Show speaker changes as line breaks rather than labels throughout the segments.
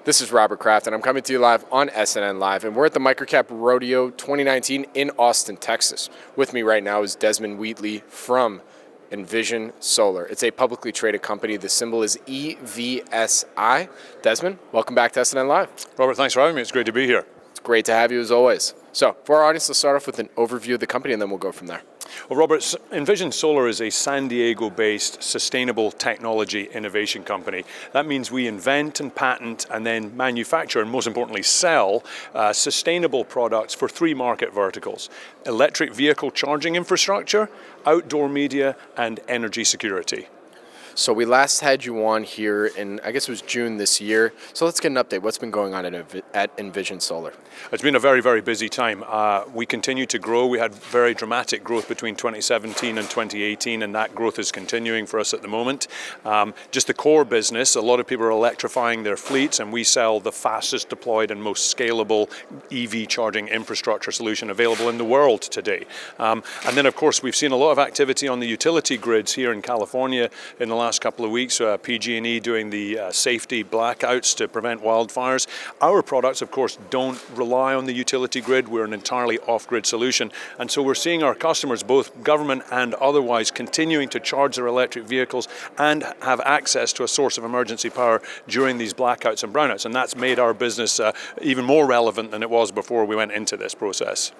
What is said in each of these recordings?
This is Robert Kraft, and I'm coming to you live on SNN.Live, and we're at the MicroCap Rodeo 2019 in Austin, Texas. With me right now is Desmond Wheatley from Envision Solar. It's a publicly traded company. The symbol is EVSI. Desmond, welcome back to SNN.Live.
Robert, thanks for having me. It's great to be here.
It's great to have you as always. So, for our audience, let's start off with an overview of the company, and then we'll go from there.
Well, Robert, Envision Solar is a San Diego-based sustainable technology innovation company. That means we invent and patent and then manufacture, and most importantly sell, sustainable products for three market verticals: electric vehicle charging infrastructure, outdoor media, and energy security.
So we last had you on here in, I guess it was June this year. So let's get an update. What's been going on at Envision Solar?
It's been a very, very busy time. We continue to grow. We had very dramatic growth between 2017 and 2018, and that growth is continuing for us at the moment. Just the core business, a lot of people are electrifying their fleets, and we sell the fastest deployed and most scalable EV charging infrastructure solution available in the world today. And then, of course, we've seen a lot of activity on the utility grids here in California in the last couple of weeks, PG&E doing the safety blackouts to prevent wildfires. Our products, of course, don't rely on the utility grid. We're an entirely off-grid solution. And so we're seeing our customers, both government and otherwise, continuing to charge their electric vehicles and have access to a source of emergency power during these blackouts and brownouts. And that's made our business even more relevant than it was before we went into this process.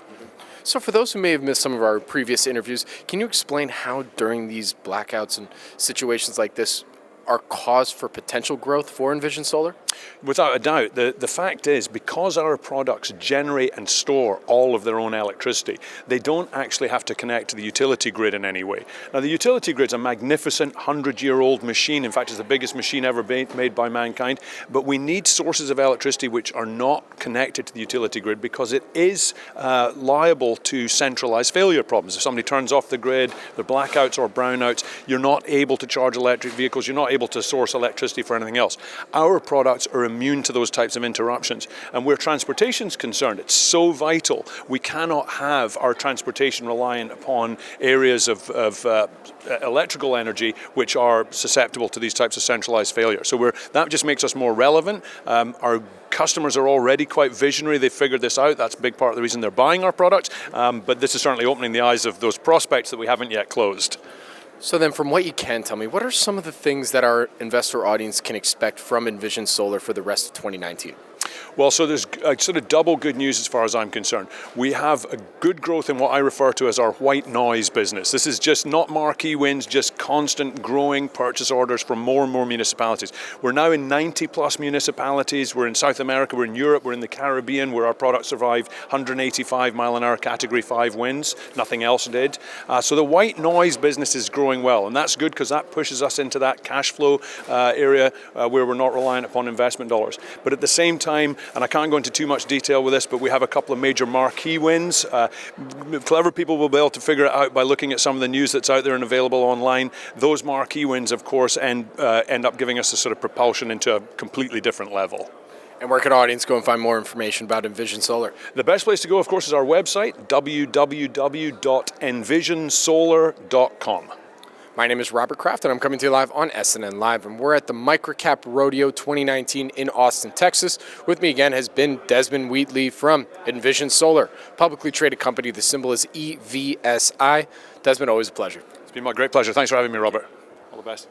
So for those who may have missed some of our previous interviews, can you explain how during these blackouts and situations like this are cause for potential growth for Envision Solar?
Without a doubt. The fact is, because our products generate and store all of their own electricity, they don't actually have to connect to the utility grid in any way. Now, the utility grid's a magnificent 100-year-old machine. In fact, it's the biggest machine ever made by mankind. But we need sources of electricity which are not connected to the utility grid because it is liable to centralized failure problems. If somebody turns off the grid, the blackouts or brownouts, you're not able to charge electric vehicles, you're not able to source electricity for anything else. Our products are immune to those types of interruptions. And where transportation is concerned, it's so vital. We cannot have our transportation reliant upon areas of electrical energy which are susceptible to these types of centralized failure. So that just makes us more relevant. Our customers are already quite visionary. They've figured this out. That's a big part of the reason they're buying our products. But this is certainly opening the eyes of those prospects that we haven't yet closed.
So then, from what you can tell me, what are some of the things that our investor audience can expect from Envision Solar for the rest of 2019?
Well, so there's sort of double good news as far as I'm concerned. We have a good growth in what I refer to as our white noise business. This is just not marquee wins, just constant growing purchase orders from more and more municipalities. We're now in 90 plus municipalities. We're in South America, we're in Europe, we're in the Caribbean, where our products survived 185 mile an hour Category 5 winds. Nothing else did. So the white noise business is growing well, and that's good because that pushes us into that cash flow area where we're not reliant upon investment dollars. But at the same time, and I can't go into too much detail with this, but we have a couple of major marquee wins. Clever people will be able to figure it out by looking at some of the news that's out there and available online. Those marquee wins, of course, end up giving us a sort of propulsion into a completely different level.
And where can our audience go and find more information about Envision Solar?
The best place to go, of course, is our website, www.envisionsolar.com.
My name is Robert Kraft, and I'm coming to you live on SNN.Live, and we're at the MicroCap Rodeo 2019 in Austin, Texas. With me again has been Desmond Wheatley from Envision Solar, publicly traded company. The symbol is EVSI. Desmond, always a pleasure.
It's been my great pleasure. Thanks for having me, Robert. All the best.